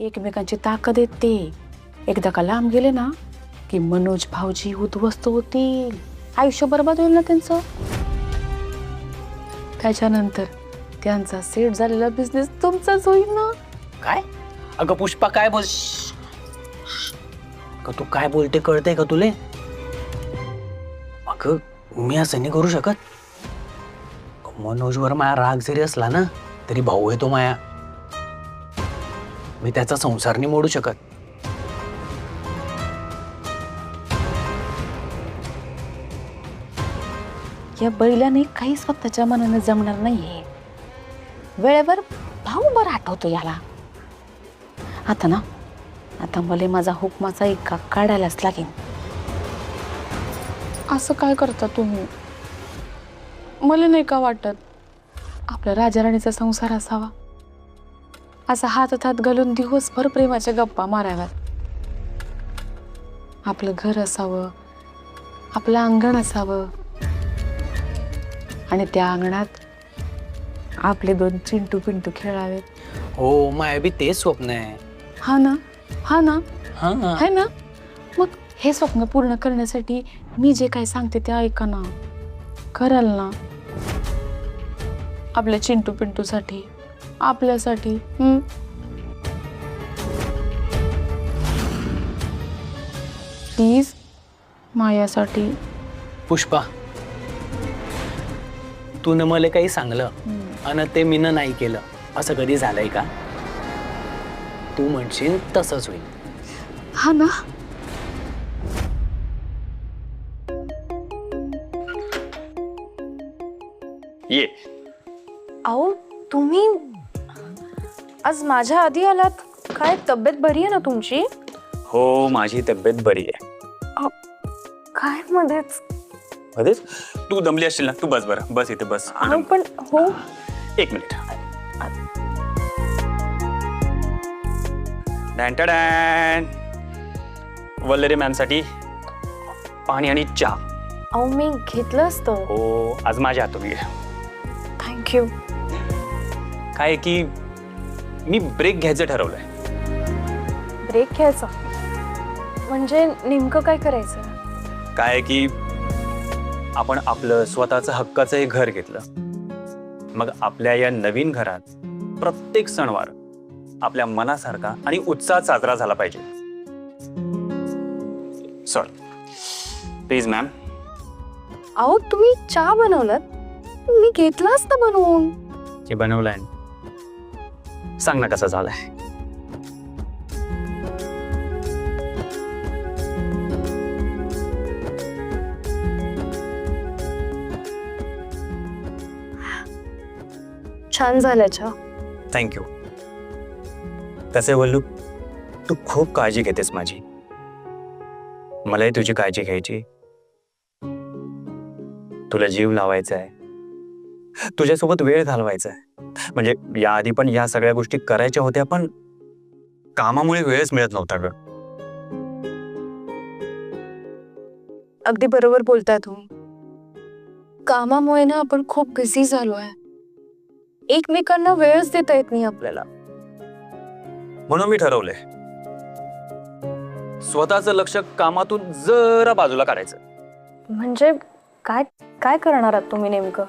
एकमेकांची ताकद येते. एकदा का लांब गेले ना की मनोज भाऊजी उद्ध्वस्त होतील, आयुष्य बरबाद होईल ना त्यांचं. त्याच्यानंतर त्यांचा सेट झालेला बिझनेस तुमचाच होईल ना. काय अगं पुष्पा काय बोल का तू काय बोलते कळते का तुले? अगं मी असं नाही करू शकत. मनोजवर माया राग जरी असला ना तरी भाऊ आहे तो माया. मी त्याचा संसार नाही मोडू शकत. या बैलाने काही स्वतःच्या मनाने जमणार नाहीये. वेळेवर भाऊ बरं आठवतो याला. आता मला माझा हुकमाचा एका काढायलाच लागेल. असं काय करता तुम्ही? मला नाही का वाटत आपल्या राजा राणीचा संसार असावा, असा हातात घालून दिवसभर प्रेमाच्या गप्पा माराव्यात. आपलं घर असावं, आपलं अंगण असावं आणि त्या अंगणात आपले 2 चिंटू पिंटू खेळावेत. हो माया बी तेच स्वप्न आहे. हा ना हा है ना. मग हे स्वप्न पूर्ण करण्यासाठी मी जे काय सांगते ते ऐका ना, कराल ना आपल्या चिंटू पिंटूसाठी, आपल्यासाठी. प्लीज मायासाठी. पुष्पा तूने मला काही सांगलं आणि ते मीनं नाही केलं असं कधी झालंय का? तू म्हणशील तसंच होईल. हा ना. ये. अहो तुम्ही आज माझ्या आधी आलात. काय तब्येत बरी आहे ना तुमची? हो माझी तब्येत बरी आहे. काय मध्येच मध्येच तू दमली असशील ना. तू बस बरं, बस इथे बस. पण हो. एक मिनिट. डॅन वल्लरी मॅमसाठी पाणी आणि चहा. अहो मी घेतलं असतं. हो आज माझ्या हातून घे. थँक्यू. काय आहे की मी ब्रेक घ्यायचं ठरवलंय. ब्रेक घ्यायचा म्हणजे नेमकं काय करायचं? काय आहे की आपण आपलं स्वतःचं हक्काचं हे घर घेतलं. मग आपल्या या नवीन घरात प्रत्येक सणवार आपल्या मनासारखा आणि उत्साहात साजरा झाला पाहिजे. Sorry please ma'am. अहो तुम्ही चहा बनवलात, मी घेतला असतं बनवून. जे बनवलंय सांग ना कसा झालाय. छान झालं चहा. थँक्यू. तसे वल्लू तू खूप काळजी घेतेस माझी. मलाही तुझी काळजी घ्यायची. तुला जीव लावायचा आहे, तुझ्यासोबत वेळ घालवायचा आहे. म्हणजे याआधी पण या सगळ्या गोष्टी करायच्या होत्या पण कामामुळे वेळच मिळत नव्हता ग. अगदी बरोबर बोलताय तुम्ही. कामामुळे ना आपण खूप बिझी झालोय. एकमेकांना वेळच देता येत नाही आपल्याला. म्हणून मी ठरवलंय स्वतःचं लक्ष कामातून जरा बाजूला काढायचं. म्हणजे काय काय करणार आहात तुम्ही नेमकं?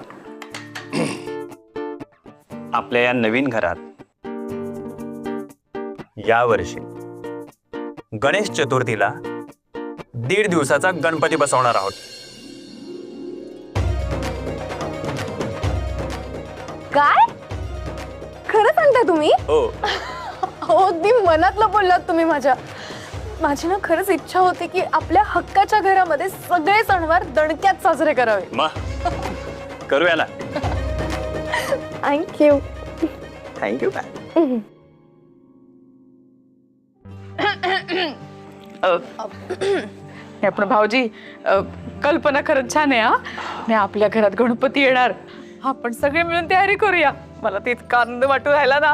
आपल्या या नवीन घरात या वर्षी गणेश चतुर्थीला 1.5 दिवसाचा गणपती बसवणार आहोत. काय खरं सांगताय तुम्ही? हो. हो अगदी मनातलं बोललात तुम्ही माझ्या. माझी ना खरंच इच्छा होती की आपल्या हक्काच्या घरामध्ये सगळे सणवार दणक्यात साजरे करावे. मग करूया ना. थँक्यू. थँक्यू. आपण भाऊजी कल्पना खरंच छान आहे. हा नाही आपल्या घरात गणपती येणार, आपण सगळे मिळून तयारी करूया. मला ते इतका आनंद वाटू राहिला ना.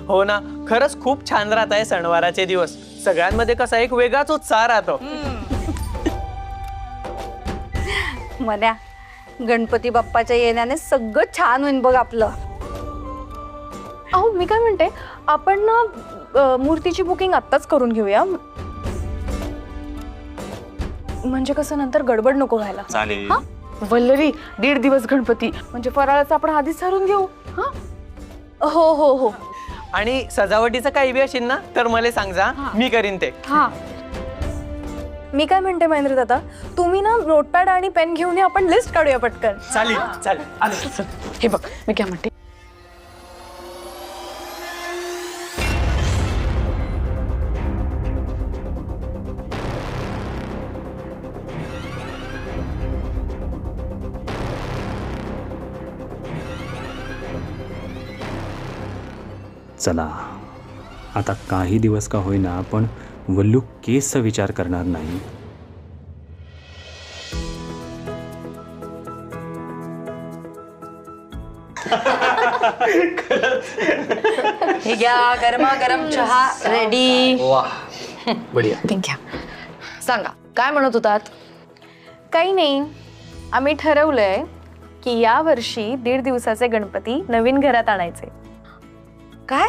हो ना, खरंच खूप छान राहत आहे सणवाराचे दिवस. सगळ्यांमध्ये कसा एक वेगळाच उत्साह राहतो. मन्या गणपती बाप्पाच्या येण्याने सगळं छान होईल बघ आपलं. अहो मी काय म्हणते, आपण ना मूर्तीची बुकिंग आत्ताच करून घेऊया, म्हणजे कसं नंतर गडबड नको व्हायला. चालेल. हा? वल्लरी 1.5 दिवस गणपती म्हणजे फराळाचं आपण आधीच ठरवून घेऊ. हा हो हो हो. आणि सजावटीचं काही बी असेल ना तर मला सांग जा, मी करीन ते. हा मी काय म्हणते महेंद्र दादा, तुम्ही ना नोटपॅड आणि पेन घेऊन या, आपण लिस्ट काढूया पटकन. चालेल चालेल आले. हे बघ मी काय म्हणते, चला आता काही दिवस का होईना पण वल्लू केसचा विचार करणार नाही. हे घ्या, गरमागरम चहा रेडी. वाह बढिया. घ्या. सांगा काय म्हणत होतात? काही नाही, आम्ही ठरवलंय की या वर्षी 1.5 दिवसाचे गणपती नवीन घरात आणायचे. काय?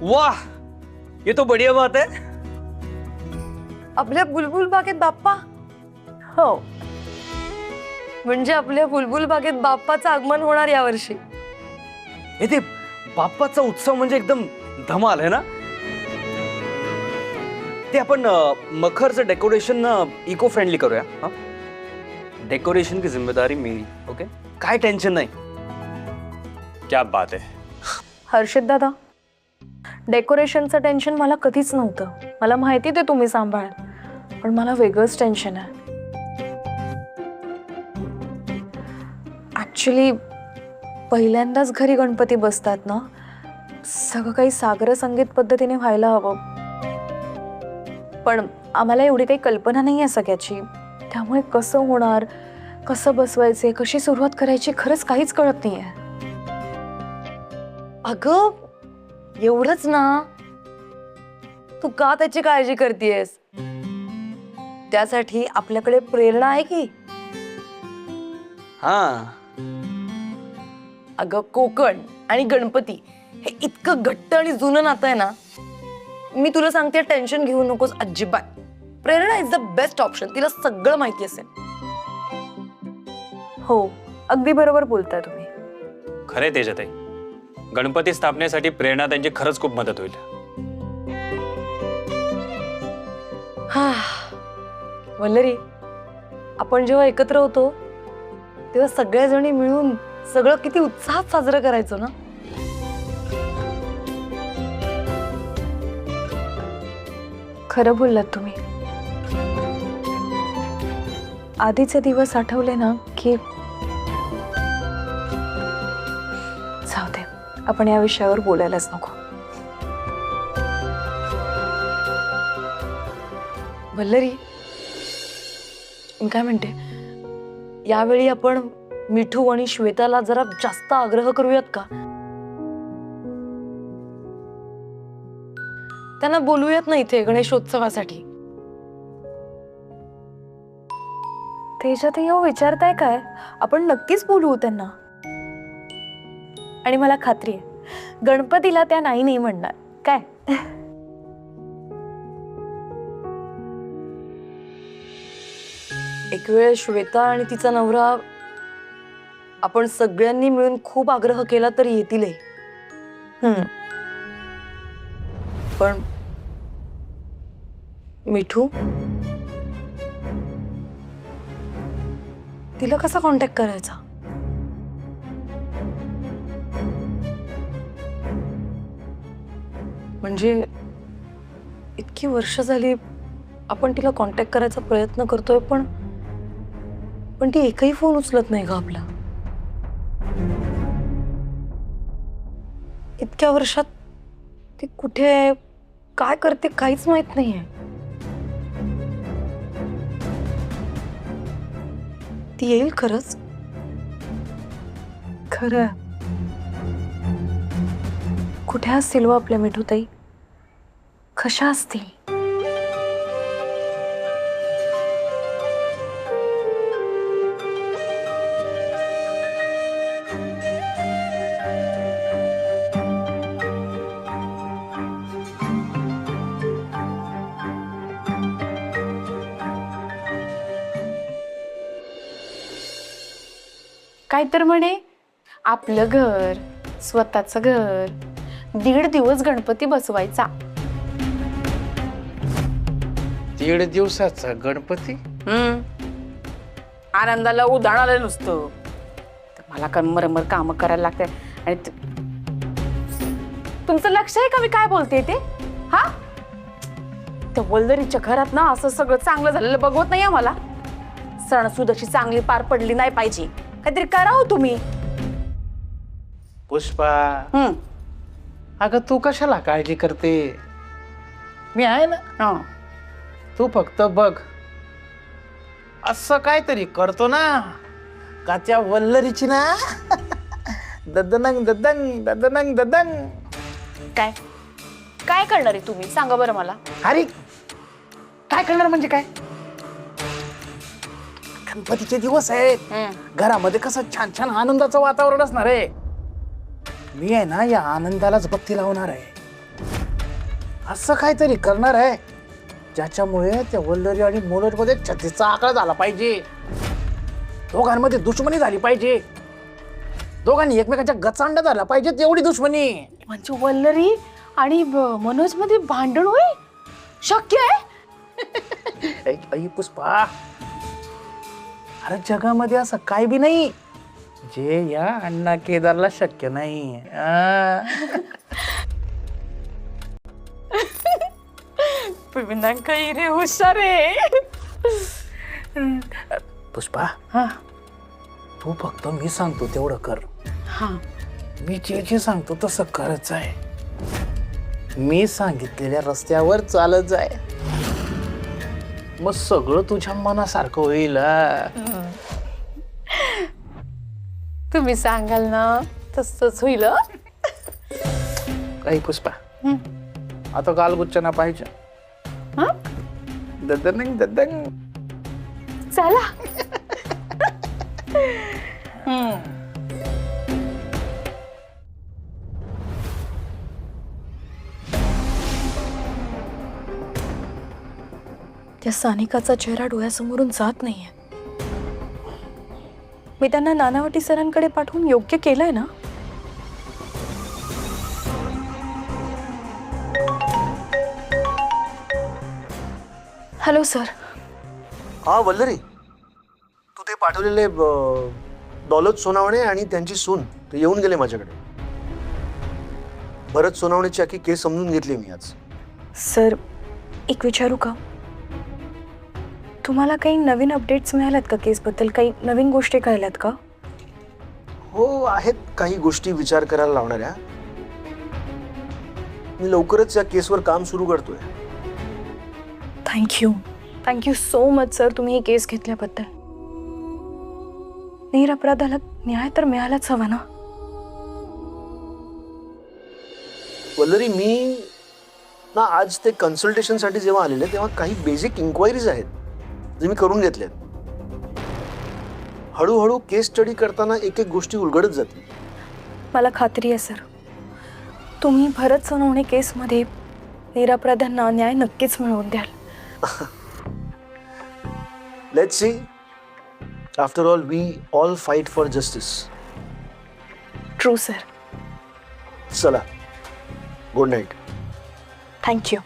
वाह, ये तो बढ़िया बात है. आपल्या बुलबुल बागेत बाप्पा? हो, म्हणजे आपल्या बुलबुल बागेत बाप्पाचं आगमन होणार यावर्षी. हे ते बाप्पाचा उत्सव म्हणजे एकदम धमाल आहे ना. ते आपण मखरचं डेकोरेशन इको फ्रेंडली करूया. हा, डेकोरेशन की जिम्मेदारी मेरी. ओके, काय टेन्शन नाही. क्या बात है. हर्षित दादा, डेकोरेशनचं टेन्शन मला कधीच नव्हतं. मला माहिती ते तुम्ही सांभाळ, पण मला वेगळंच टेन्शन आहे. ऍक्च्युली पहिल्यांदाच घरी गणपती बसतात ना, सगळं काही सागर संगीत पद्धतीने व्हायला हवं, पण आम्हाला एवढी काही कल्पना नाही आहे सगळ्याची. त्यामुळे कसं होणार, कसं बसवायचे, कशी सुरुवात करायची, खरंच काहीच कळत नाहीये. अगं एवढंच ना, तू का त्याची काळजी करतेयस? त्यासाठी आपल्याकडे प्रेरणा आहे की. हा, अगं कोकण आणि गणपती हे इतकं घट्ट आणि जुनं नातं आहे ना. मी तुला सांगते, टेन्शन घेऊ नकोस अजिबात. प्रेरणा इज द बेस्ट ऑप्शन. तिला सगळं माहिती असेल. हो, अगदी बरोबर बोलताय तुम्ही. खरे तेजत आहे, गणपती स्थापनेसाठी प्रेरणा त्यांची खरंच खूप मदत होईल. हा वल्लरी, आपण जेव्हा एकत्र होतो तेव्हा सगळ्या जणी मिळून सगळं किती उत्साहात साजरं करायचो ना. खरं बोललात तुम्ही. आधीचे दिवस आठवले ना की जाऊ दे, आपण या विषयावर बोलायलाच नको. वल्लरी, मी काय म्हणते, यावेळी आपण मिठू आणि श्वेताला जरा जास्त आग्रह करूयात का? त्यांना बोलूयात ना इथे गणेशोत्सवासाठी. त्याच्यात येऊ विचारताय काय? आपण नक्कीच बोलवू त्यांना. आणि मला खात्री आहे गणपतीला त्या नाही नाही म्हणणार. काय एक वेळ श्वेता आणि तिचा नवरा आपण सगळ्यांनी मिळून खूप आग्रह केला तर येतीलही. पण मिठू, तिला कसा कॉन्टॅक्ट करायचा? म्हणजे इतकी वर्ष झाली आपण तिला कॉन्टॅक्ट करायचा प्रयत्न करतोय, पण ती एकही फोन उचलत नाही ग आपला. इतक्या वर्षात ती कुठे आहे, काय करते, काहीच माहित नाहीये. ती येईल खरंच? खरं कुठे असतील व आपल्या मिठूताई? कशा असतील? काय तर म्हणे आपलं घर, स्वतःचं घर, 1.5 दिवस गणपती बसवायचा. 1.5 दिवसाचा गणपती? आनंदाला उधाण आलं नुसतं. तर मला मरमर काम करायला लागते. आणि तुमचं लक्ष आहे का मी काय बोलते ते? हा, त्या वल्लरीच्या घरात ना असं सगळं चांगलं झालेलं बघवत नाही आम्हाला. सणसूद अशी चांगली पार पडली नाही पाहिजे. काहीतरी करा हो तुम्ही. पुष्पा, अगं तू कशाला काळजी करते? मी आहे ना. तू फक्त बघ, असं काहीतरी करतो ना का त्या वल्लरीची ना ददनंग ददंग ददनंग ददंग. काय काय करणार आहे तुम्ही सांगा बरं मला. अरे काय करणार म्हणजे काय? गणपतीचे दिवस आहेत, घरामध्ये कसं छान छान आनंदाचं वातावरण असणार आहे. मी आहे ना या आनंदालाच बत्ती लावणार आहे. असं काहीतरी करणार आहे ज्याच्यामुळे त्या वल्लरी आणि मोनोज मध्ये छत्तीसचा आकडा झाला पाहिजे. दोघांमध्ये दुश्मनी झाली पाहिजे. दोघांनी एकमेकांच्या गचांड झाला पाहिजे तेवढी दुश्मनी. म्हणजे वल्लरी आणि मनोज मध्ये भांडण होईल? शक्य आहे? आई पुष्पा, अरे जगामध्ये असं काय बी नाही जे या अण्णा केदारला शक्य नाही. काही रे हुशार आहे. पुष्पा, हा तू फक्त मी सांगतो तेवढं कर. हा, मी जे सांगतो तसं करत आहे. मी सांगितलेल्या रस्त्यावर चालत जाय, मग सगळं तुझ्या मनासारखं होईल. तुम्ही सांगाल ना तसंच होईल. काही पुष्पा, आता गालगुच्चना पाहिजे. ददंग ददंग. चला. त्या सानिकाचा चेहरा डोळ्यासमोरून जात नाहीये. मी त्यांना नानावटी सरांकडे पाठवून योग्य केलंय ना? Hello sir. हा वल्लरी, तू ते पाठवलेले दौलत सोनावणे आणि त्यांची सून ते येऊन गेले माझ्याकडे. भरत सोनावणेची आखी केस समजून घेतली मी आज. सर, एक विचारू का? तुम्हाला काही नवीन अपडेट्स मिळाल्यात का केसबद्दल? काही नवीन गोष्टी कळल्यात का? हो, आहेत काही गोष्टी विचार करायला लावणाऱ्या. मी लवकरच या केसवर काम सुरू करतोय. थँक्यू सो मच सर, तुम्ही ही केस घेतल्याबद्दल. निरपराधाला न्याय तर मिळालाच हवा ना. वल्लरी, मी ना आज ते कन्सल्टेशनसाठी जेव्हा आलेले तेव्हा काही बेसिक इन्क्वायरीज आहेत जे मी करून घेतल्यात. हळूहळू केस स्टडी करताना एक एक गोष्टी उलगडत जातील. मला खात्री आहे सर, तुम्ही भरत सोनवणे केसमध्ये निरपराधांना न्याय नक्कीच मिळवून द्याल. Let's see. After all we all fight for justice. True sir. चला, गुड नाईट. थँक्यू.